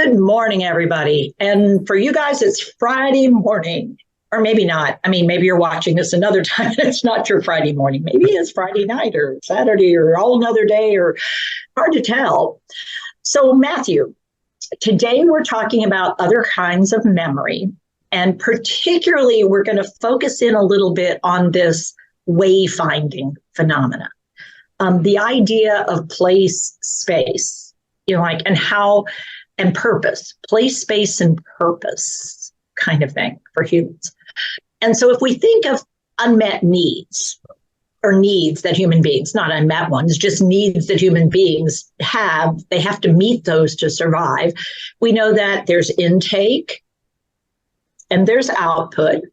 Good morning, everybody. And for you guys, it's Friday morning, or maybe not. I mean, maybe you're watching this another time and it's not your Friday morning. Maybe it's Friday night or Saturday or all another day, or hard to tell. So, Matthew, today we're talking about other kinds of memory. And particularly, we're going to focus in a little bit on this wayfinding phenomena. The idea of place, space, and how, and purpose, place, space, and purpose kind of thing for humans. And so if we think of unmet needs, or needs that human beings, not unmet ones, just needs that human beings have, they have to meet those to survive. We know that there's intake and there's output,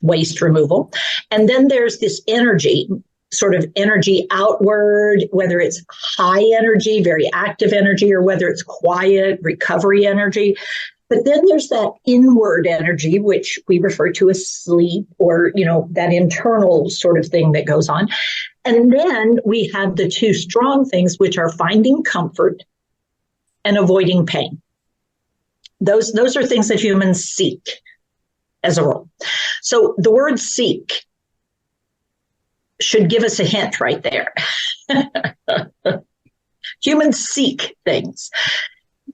waste removal. And then there's this energy, sort of energy outward, whether it's high energy, very active energy, or whether it's quiet, recovery energy. But then there's that inward energy, which we refer to as sleep, or, that internal sort of thing that goes on. And then we have the two strong things, which are finding comfort and avoiding pain. Those are things that humans seek as a rule. So the word seek should give us a hint right there. Humans seek things.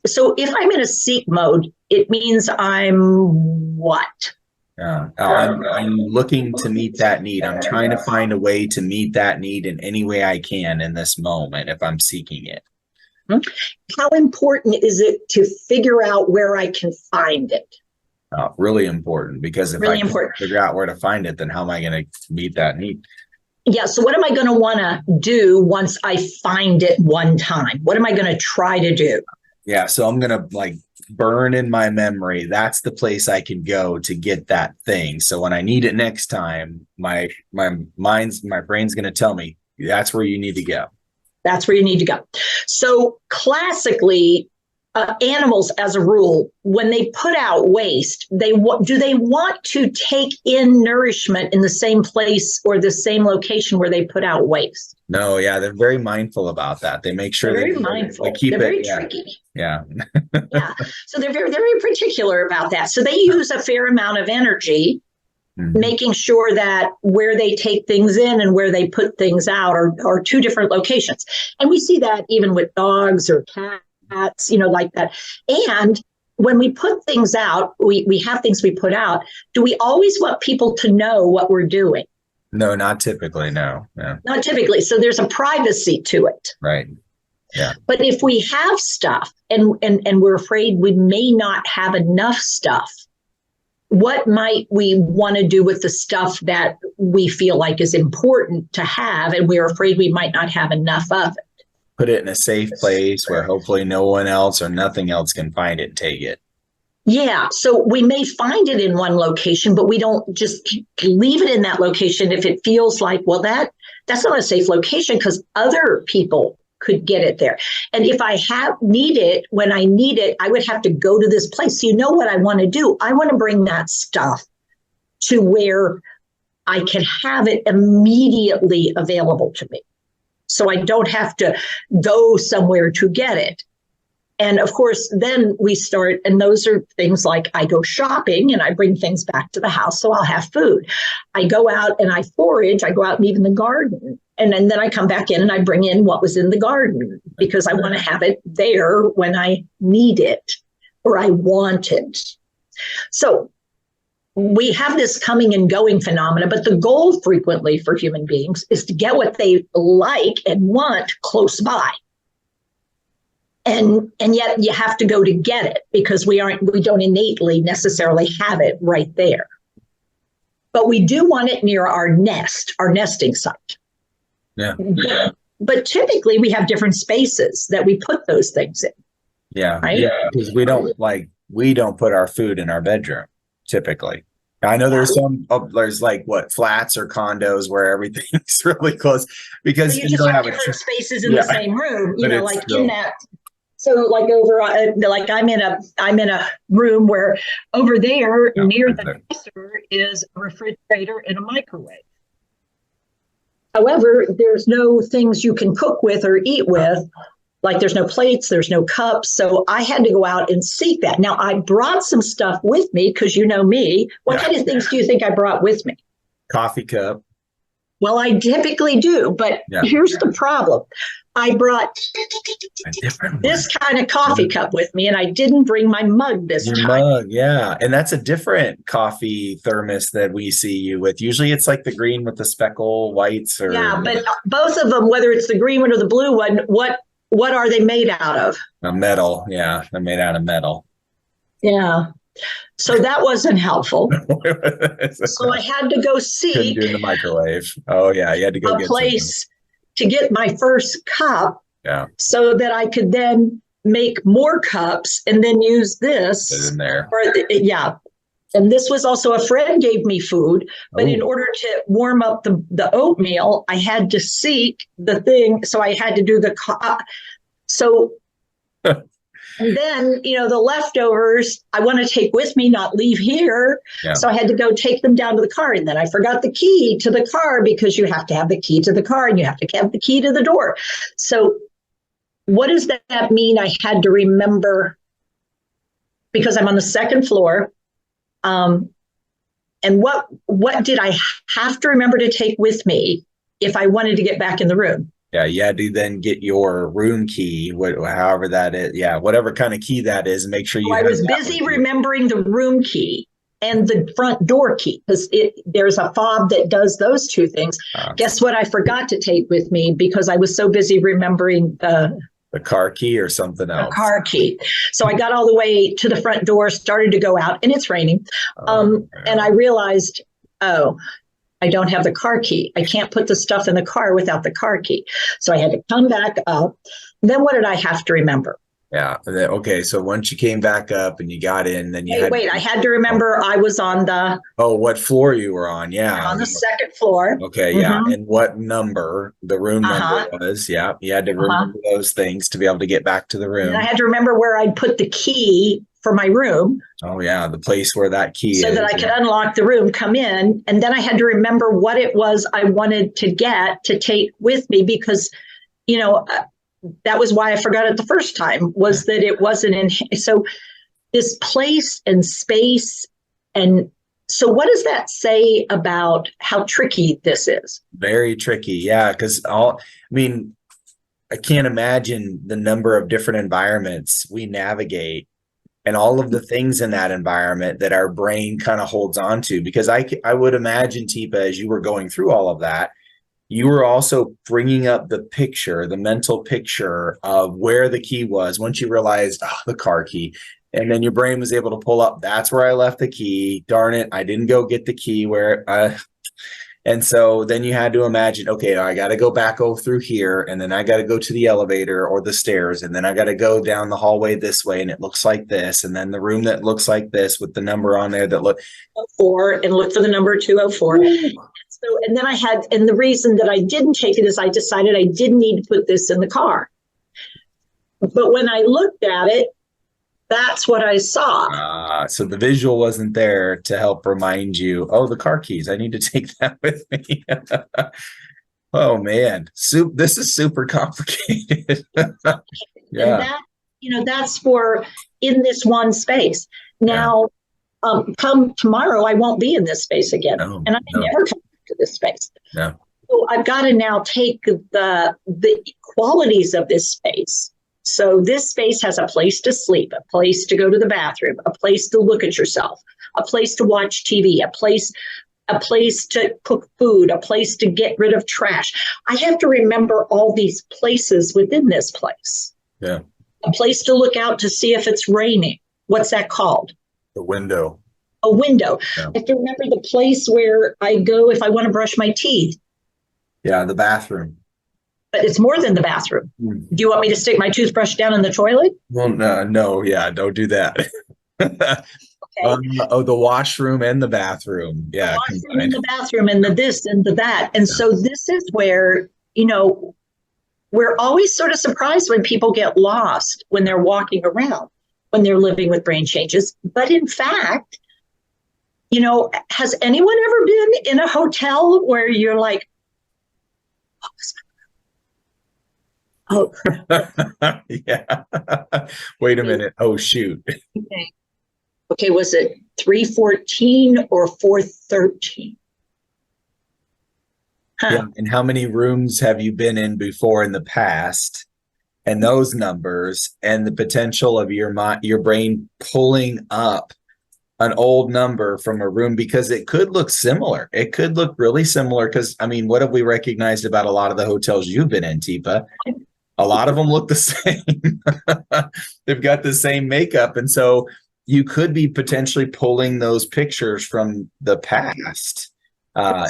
So if I'm in a seek mode, it means I'm what? I'm looking to meet that need. I'm trying to find a way to meet that need in any way I can in this moment if I'm seeking it. How important is it to figure out where I can find it? Really important, because if I can't figure out where to find it, then how am I going to meet that need? Yeah. So what am I going to want to do once I find it one time? What am I going to try to do? Yeah. So I'm going to burn in my memory. That's the place I can go to get that thing. So when I need it next time, my brain's going to tell me that's where you need to go. That's where you need to go. So classically, animals, as a rule, when they put out waste, do they want to take in nourishment in the same place or the same location where they put out waste? No, yeah, they're very mindful about that. They make sure they're very mindful. They keep they're it very tricky. Yeah. Yeah. So they're very particular about that. So they use a fair amount of energy, making sure that where they take things in and where they put things out are two different locations. And we see that even with dogs or cats. Like that. And when we put things out, we have things we put out. Do we always want people to know what we're doing? No, not typically. No. Yeah. Not typically. So there's a privacy to it. Right. Yeah. But if we have stuff and we're afraid we may not have enough stuff, what might we want to do with the stuff that we feel like is important to have and we're afraid we might not have enough of it? Put it in a safe place where hopefully no one else or nothing else can find it and take it. Yeah. So we may find it in one location, but we don't just leave it in that location if it feels like, well, that's not a safe location because other people could get it there. And if I need it, when I need it, I would have to go to this place. So you know what I want to do? I want to bring that stuff to where I can have it immediately available to me. So I don't have to go somewhere to get it. And of course, then we start, and those are things like I go shopping and I bring things back to the house so I'll have food. I go out and I forage, I go out and eat in the garden. And then I come back in and I bring in what was in the garden because I want to have it there when I need it or I want it. So we have this coming and going phenomena, but the goal frequently for human beings is to get what they like and want close by. And yet you have to go to get it because we don't innately necessarily have it right there. But we do want it near our nesting site. Yeah. But typically we have different spaces that we put those things in. Yeah. Right? Yeah. Because we don't put our food in our bedroom typically. I know there's there's flats or condos where everything's really close because so you just have different spaces in the same room, in that. So I'm in a room where over there near the dresser is a refrigerator and a microwave. However, there's no things you can cook with or eat with Like there's no plates, there's no cups. So I had to go out and seek that. Now I brought some stuff with me because you know me. What kind of things do you think I brought with me? Coffee cup. Well, I typically do, but here's the problem. I brought this kind of coffee cup with me, and I didn't bring my mug this time. Mug, yeah. And that's a different coffee thermos that we see you with. Usually it's like the green with the speckle whites. Or yeah, but both of them, whether it's the green one or the blue one, what are they made out of? A metal. Yeah, they're made out of metal. Yeah. So that wasn't helpful. So I had to go seek. Couldn't do in the microwave. Oh, yeah. You had to go get a place to get my first cup. Yeah. So that I could then make more cups and then use this. In there. Yeah. And this was also a friend gave me food, but in order to warm up the oatmeal, I had to seek the thing. So I had to do the so. And then, the leftovers I want to take with me, not leave here. Yeah. So I had to go take them down to the car. And then I forgot the key to the car because you have to have the key to the car and you have to have the key to the door. So what does that mean? I had to remember because I'm on the second floor. And what did I have to remember to take with me if I wanted to get back in the room? Yeah, you had to then get your room key, however that is. Yeah, whatever kind of key that is, and make sure you. I was busy remembering the room key and the front door key because there's a fob that does those two things. Guess what? I forgot to take with me because I was so busy remembering the car key or something else. The car key. So I got all the way to the front door, started to go out, and it's raining. And I realized, I don't have the car key. I can't put the stuff in the car without the car key. So I had to come back up. Then what did I have to remember? Yeah. Okay. So once you came back up and you got in, then you I had to remember I was on the. Oh, what floor you were on? Yeah. On the second floor. Okay. Yeah. And what number the room number was. Yeah. You had to remember those things to be able to get back to the room. And I had to remember where I'd put the key for my room. Oh, yeah. The place where that key is. So that I could unlock the room, come in. And then I had to remember what it was I wanted to get to take with me because, that was why I forgot it the first time was that it wasn't in. So this place and space. And so what does that say about how tricky this is? Very tricky. Yeah. Because I can't imagine the number of different environments we navigate and all of the things in that environment that our brain kind of holds on to. Because I would imagine, Teepa, as you were going through all of that, you were also bringing up the mental picture of where the key was once you realized the car key. And then your brain was able to pull up, that's where I left the key. Darn it, I didn't go get the key and so then you had to imagine, okay, I got to go back through here, and then I got to go to the elevator or the stairs, and then I got to go down the hallway this way, and it looks like this, and then the room that looks like this with the number on there that look 4 and look for the number 204. So, and then and the reason that I didn't take it is I decided I didn't need to put this in the car. But when I looked at it, that's what I saw. So the visual wasn't there to help remind you, the car keys, I need to take that with me. Oh, man. This is super complicated. Yeah. And that's for in this one space. Now, come tomorrow, I won't be in this space again. And I may never come back to this space. No. So I've got to now take the qualities of this space. So this space has a place to sleep, a place to go to the bathroom, a place to look at yourself, a place to watch TV, a place to cook food, a place to get rid of trash. I have to remember all these places within this place. Yeah. A place to look out to see if it's raining. What's that called? The window. A window. Yeah. I have to remember the place where I go if I want to brush my teeth. Yeah, the bathroom. But it's more than the bathroom. Do you want me to stick my toothbrush down in the toilet? Well, no, yeah, don't do that. Okay. The washroom and the bathroom. Yeah. The washroom and the bathroom and the this and the that. And so this is where, we're always sort of surprised when people get lost when they're walking around, when they're living with brain changes. But in fact, has anyone ever been in a hotel where you're like, what was Oh, Yeah. Wait a minute. Oh, shoot. okay. Okay, was it 314 or 413? Yeah. Huh. And how many rooms have you been in before in the past? And those numbers and the potential of your brain pulling up an old number from a room because it could look similar. It could look really similar because I mean, what have we recognized about a lot of the hotels you've been in, Teepa? A lot of them look the same. They've got the same makeup. And so you could be potentially pulling those pictures from the past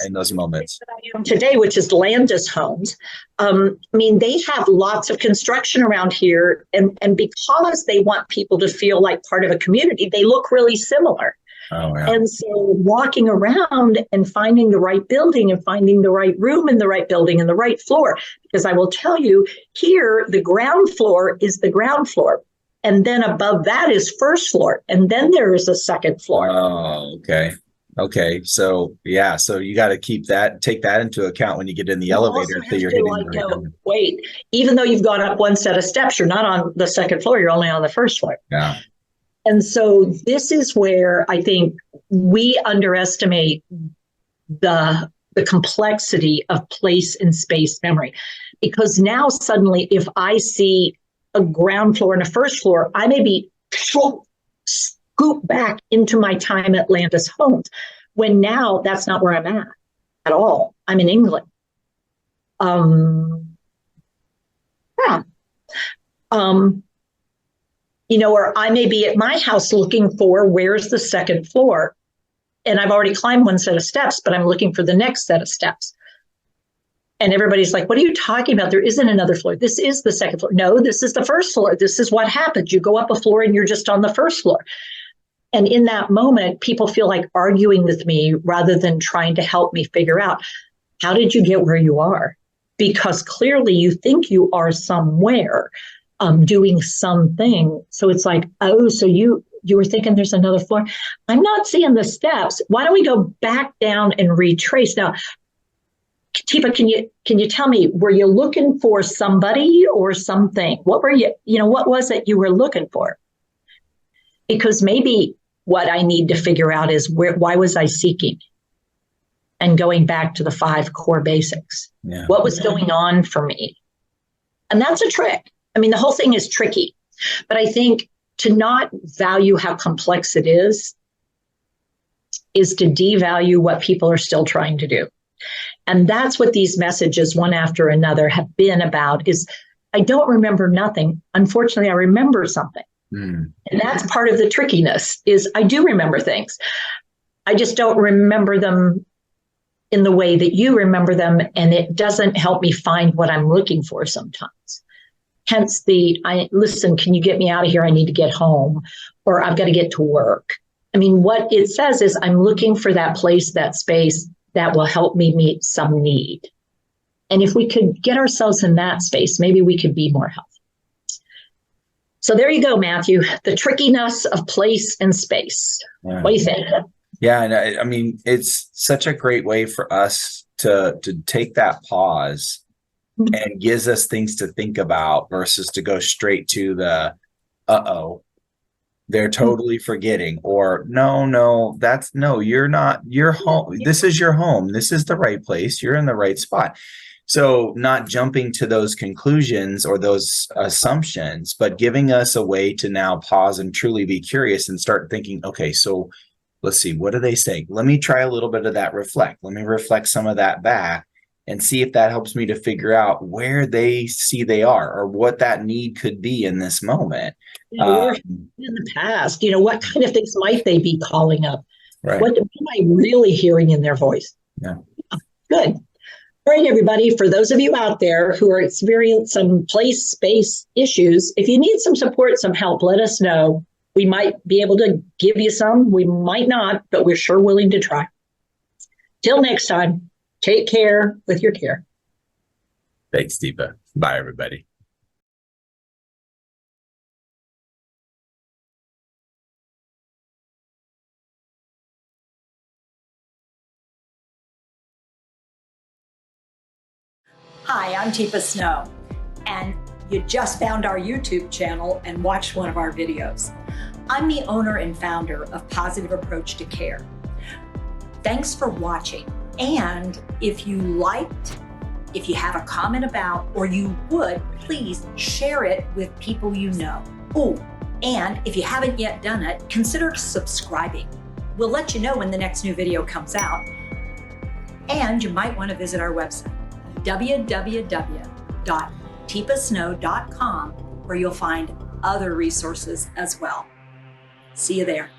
in those moments. Today, which is Landis Homes. I mean, they have lots of construction around here, and because they want people to feel like part of a community, they look really similar. Oh, yeah. And so walking around and finding the right building and finding the right room in the right building and the right floor, because I will tell you here, the ground floor is the ground floor. And then above that is first floor. And then there is a second floor. Oh, okay. Okay. So, yeah. So you got to take that into account when you get in the You elevator. also So have you're to hitting like the right go, number. wait, even though you've gone up one set of steps, you're not on the second floor, you're only on the first floor. Yeah. And so this is where I think we underestimate the complexity of place and space memory. Because now suddenly, if I see a ground floor and a first floor, I may be scooped back into my time at Landis Homes, when now that's not where I'm at all. I'm in England. Yeah. Or I may be at my house looking for where's the second floor. And I've already climbed one set of steps, but I'm looking for the next set of steps. And everybody's like, what are you talking about? There isn't another floor. This is the second floor. No, this is the first floor. This is what happens. You go up a floor and you're just on the first floor. And in that moment, people feel like arguing with me rather than trying to help me figure out, how did you get where you are? Because clearly you think you are somewhere doing something. So it's like, oh, so you were thinking there's another floor. I'm not seeing the steps. Why don't we go back down and retrace? Now, Teepa, can you tell me, were you looking for somebody or something? What were what was it you were looking for? Because maybe what I need to figure out is why was I seeking? And going back to the 5 core basics. Yeah. What was going on for me? And that's a trick. I mean, the whole thing is tricky, but I think to not value how complex it is to devalue what people are still trying to do. And that's what these messages, one after another, have been about, is I don't remember nothing. Unfortunately, I remember something. And that's part of the trickiness, is I do remember things. I just don't remember them in the way that you remember them, and it doesn't help me find what I'm looking for sometimes. Hence listen, can you get me out of here? I need to get home, or I've got to get to work. I mean, what it says is I'm looking for that place, that space that will help me meet some need. And if we could get ourselves in that space, maybe we could be more healthy. So there you go, Matthew, the trickiness of place and space. Yeah. What do you think? Yeah, and I mean, it's such a great way for us to take that pause and gives us things to think about versus to go straight to the, they're totally forgetting, or no, you're not, you're home. This is your home. This is the right place. You're in the right spot. So not jumping to those conclusions or those assumptions, but giving us a way to now pause and truly be curious and start thinking, okay, so let's see, what do they say? Let me try a little bit of that reflect. Let me reflect some of that back and see if that helps me to figure out where they see they are or what that need could be in this moment. Or in the past, what kind of things might they be calling up? Right. What am I really hearing in their voice? Yeah. Good. All right, everybody, for those of you out there who are experiencing some place space issues, if you need some support, some help, let us know. We might be able to give you some. We might not, but we're sure willing to try. Till next time, take care with your care. Thanks, Teepa. Bye, everybody. Hi, I'm Teepa Snow. and you just found our YouTube channel and watched one of our videos. I'm the owner and founder of Positive Approach to Care. Thanks for watching. And if you liked, if you have a comment about, or you would, please share it with people you know. Oh, and if you haven't yet done it, consider subscribing. We'll let you know when the next new video comes out. And you might want to visit our website, www.teepasnow.com, where you'll find other resources as well. See you there.